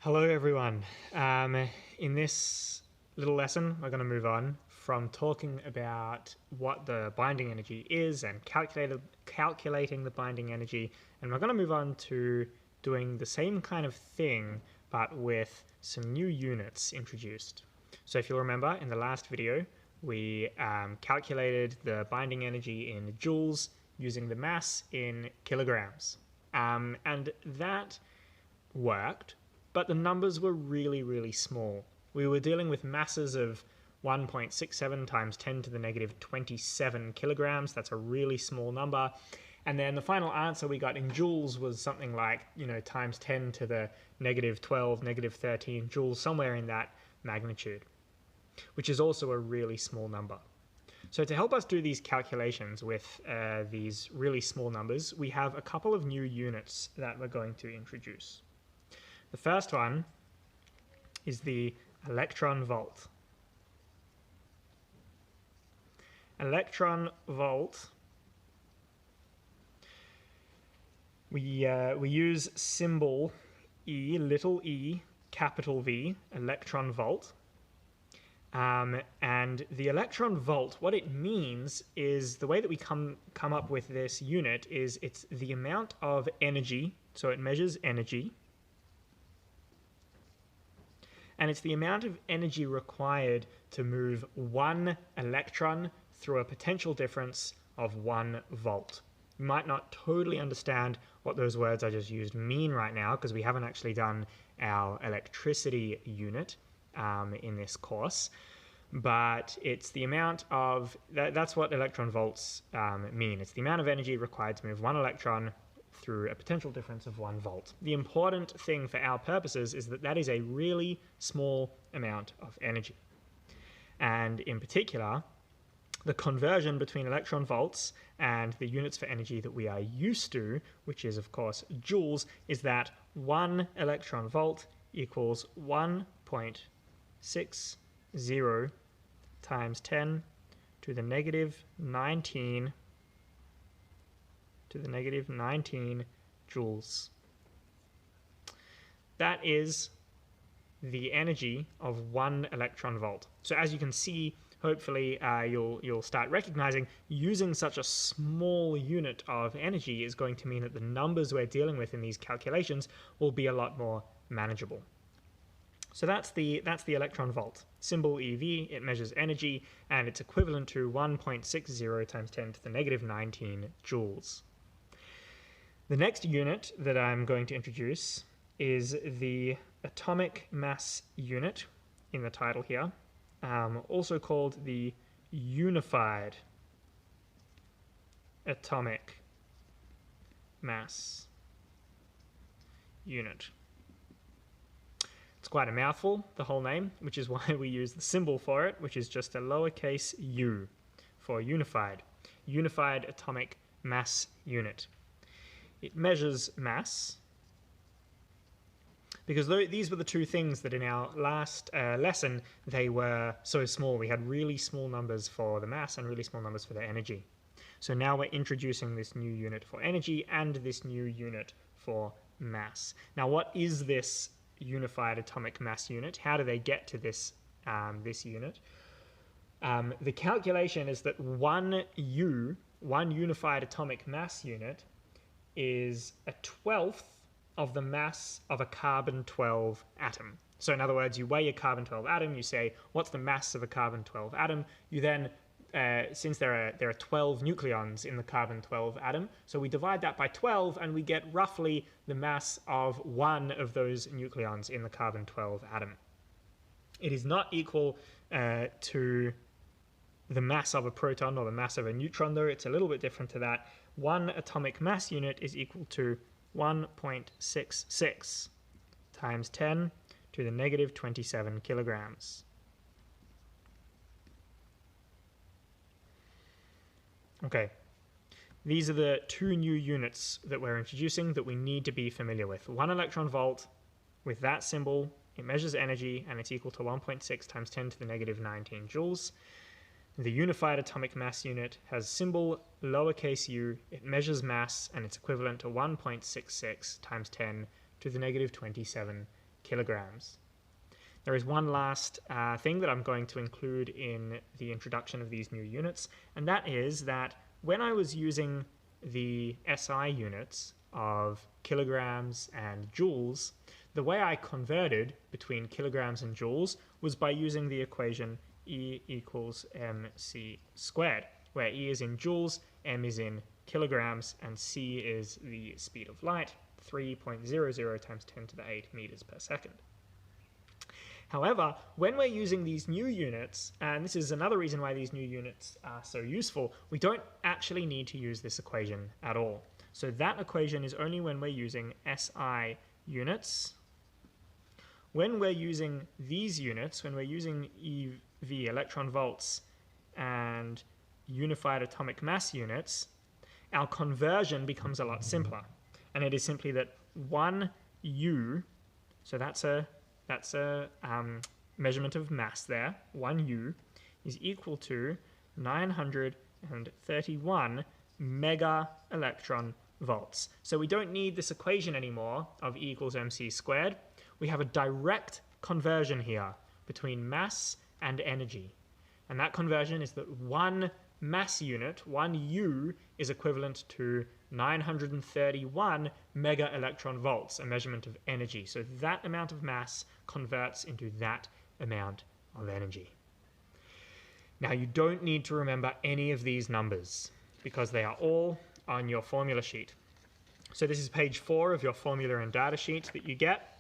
Hello everyone. In this little lesson, we're going to move on from talking about what the binding energy is and calculating the binding energy, and we're going to move on to doing the same kind of thing but with some new units introduced. So if you'll remember, in the last video, we calculated the binding energy in joules using the mass in kilograms. And that worked, but the numbers were really small. We were dealing with masses of 1.67 times 10 to the negative 27 kilograms. That's a really small number. And then the final answer we got in joules was something like, times 10 to the negative 12, negative 13 joules, somewhere in that magnitude, which is also a really small number. So to help us do these calculations with these really small numbers, we have a couple of new units that we're going to introduce. The first one is the electron volt. Electron volt, we use symbol E, little e, capital V, electron volt. And the electron volt, what it means is, the way that we come up with this unit is it's the amount of energy, so it measures energy, and it's the amount of energy required to move one electron through a potential difference of 1 volt. You might not totally understand what those words I just used mean right now, because we haven't actually done our electricity unit in this course, but it's the amount of, that's what electron volts mean. It's the amount of energy required to move one electron through a potential difference of 1 volt. The important thing for our purposes is that that is a really small amount of energy. And in particular, the conversion between electron volts and the units for energy that we are used to, which is of course joules, is that 1 electron volt equals 1.60 times 10 to the negative 19 joules. That is the energy of 1 electron volt. So as you can see, hopefully you'll start recognizing using such a small unit of energy is going to mean that the numbers we're dealing with in these calculations will be a lot more manageable. So that's the electron volt. Symbol EV, it measures energy, and it's equivalent to 1.60 times 10 to the negative 19 joules. The next unit that I'm going to introduce is the atomic mass unit, in the title here, also called the unified atomic mass unit. It's quite a mouthful, the whole name, which is why we use the symbol for it, which is just a lowercase u for unified. Unified atomic mass unit. It measures mass, because these were the two things that in our last lesson, they were so small. We had really small numbers for the mass and really small numbers for the energy. So now we're introducing this new unit for energy and this new unit for mass. Now, what is this unified atomic mass unit? How do they get to this, this unit? The calculation is that one unified atomic mass unit, is a 12th of the mass of a carbon-12 atom. So in other words, you weigh a carbon-12 atom, you say, what's the mass of a carbon-12 atom? You then, since there are 12 nucleons in the carbon-12 atom, so we divide that by 12 and we get roughly the mass of one of those nucleons in the carbon-12 atom. It is not equal to the mass of a proton or the mass of a neutron, though. It's a little bit different to that. 1 atomic mass unit is equal to 1.66 times 10 to the negative 27 kilograms. Okay, these are the two new units that we're introducing that we need to be familiar with. 1 electron volt, with that symbol, it measures energy, and it's equal to 1.6 times 10 to the negative 19 joules. The unified atomic mass unit has symbol lowercase u, it measures mass, and it's equivalent to 1.66 times 10 to the negative 27 kilograms. There is one last thing that I'm going to include in the introduction of these new units, and that is that when I was using the SI units of kilograms and joules, the way I converted between kilograms and joules was by using the equation E equals mc squared, where E is in joules, m is in kilograms, and c is the speed of light, 3.00 times 10 to the 8 meters per second. However, when we're using these new units, and this is another reason why these new units are so useful, we don't actually need to use this equation at all. So that equation is only when we're using SI units. When we're using these units, when we're using EV, electron volts, and unified atomic mass units, our conversion becomes a lot simpler. And it is simply that 1 U, so that's a measurement of mass there, 1 U is equal to 931 mega electron volts. So we don't need this equation anymore of E equals mc squared. We have a direct conversion here between mass and energy. And that conversion is that 1 mass unit, 1 U, is equivalent to 931 mega electron volts, a measurement of energy. So that amount of mass converts into that amount of energy. Now you don't need to remember any of these numbers because they are all on your formula sheet. So this is page 4 of your formula and data sheet that you get.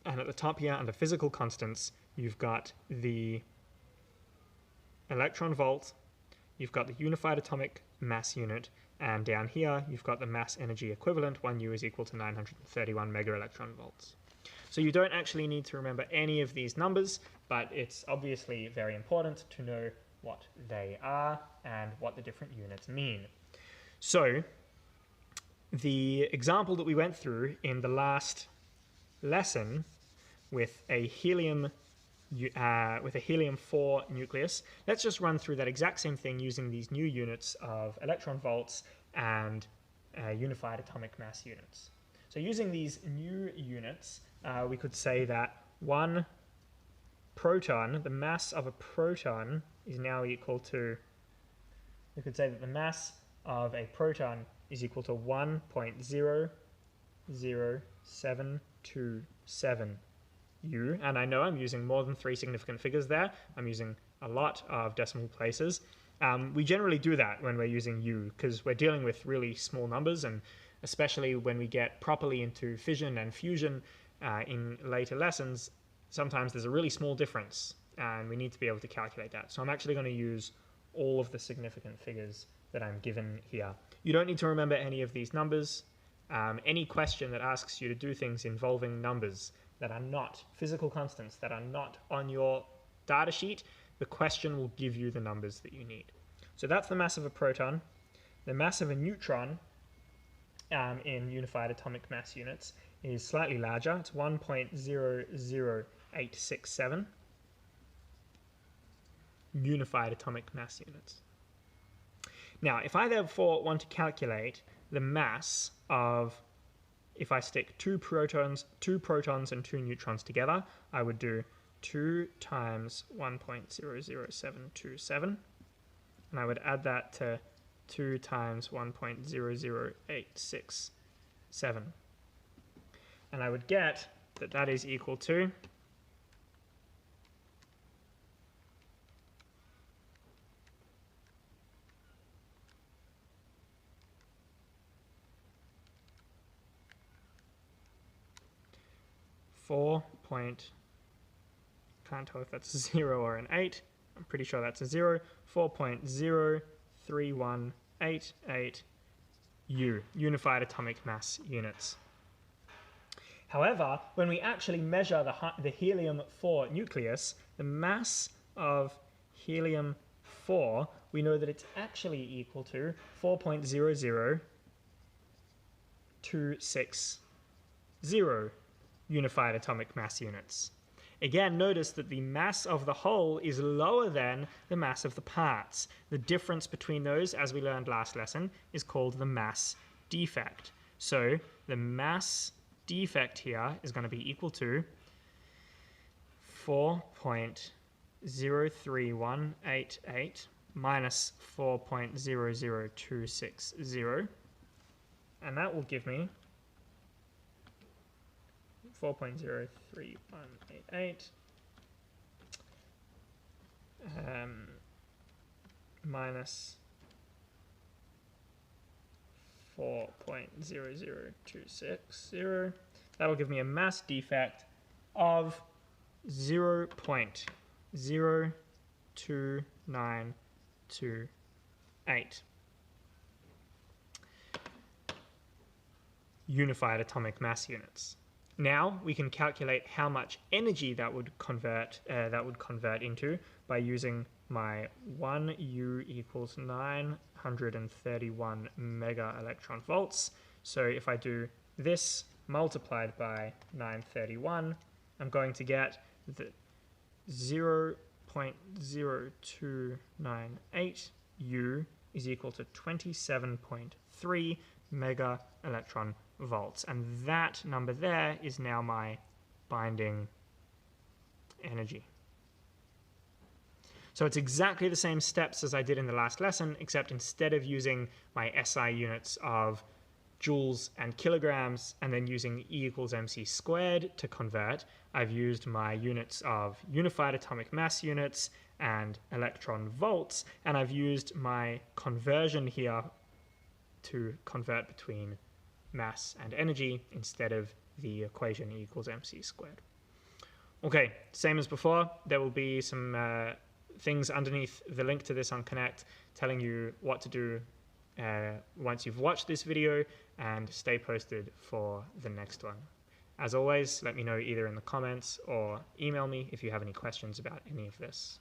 And at the top here, under physical constants, you've got the electron volt, you've got the unified atomic mass unit, and down here you've got the mass energy equivalent. 1 U is equal to 931 mega electron volts. So you don't actually need to remember any of these numbers, but it's obviously very important to know what they are and what the different units mean. So the example that we went through in the last lesson with a helium-4 nucleus, let's just run through that exact same thing using these new units of electron volts and unified atomic mass units. So using these new units, we could say that 1 proton, the mass of a proton is now equal to, we could say that the mass of a proton is equal to 1.00727 U, and I know I'm using more than 3 significant figures there. I'm using a lot of decimal places. We generally do that when we're using U because we're dealing with really small numbers, and especially when we get properly into fission and fusion in later lessons, sometimes there's a really small difference and we need to be able to calculate that. So I'm actually going to use all of the significant figures that I'm given here. You don't need to remember any of these numbers. Any question that asks you to do things involving numbers that are not physical constants, that are not on your data sheet, the question will give you the numbers that you need. So that's the mass of a proton. The mass of a neutron in unified atomic mass units is slightly larger. It's 1.00867 unified atomic mass units. Now, if I therefore want to calculate the mass of, if I stick two protons and 2 neutrons together, I would do 2 times 1.00727, and I would add that to 2 times 1.00867. And I would get that that is equal to 4. Can't tell if that's a 0 or an 8. I'm pretty sure that's a 0. 4.03188 U, unified atomic mass units. However, when we actually measure the helium-4 nucleus, the mass of helium-4, we know that it's actually equal to 4.00260 unified atomic mass units. Again, notice that the mass of the whole is lower than the mass of the parts. The difference between those, as we learned last lesson, is called the mass defect. So the mass defect here is going to be equal to 4.03188 minus 4.00260, and that will give me 4.03188 minus 4.00260. That'll give me a mass defect of 0.02928 unified atomic mass units. Now we can calculate how much energy that would convert into by using my 1U equals 931 mega electron volts. So if I do this multiplied by 931, I'm going to get the 0.0298 U is equal to 27.3 mega electron volts, and that number there is now my binding energy. So it's exactly the same steps as I did in the last lesson, except instead of using my SI units of joules and kilograms and then using E equals mc squared to convert, I've used my units of unified atomic mass units and electron volts, and I've used my conversion here to convert between mass and energy instead of the equation E equals mc squared. Okay, same as before, there will be some things underneath the link to this on Connect telling you what to do once you've watched this video, and stay posted for the next one. As always, let me know either in the comments or email me if you have any questions about any of this.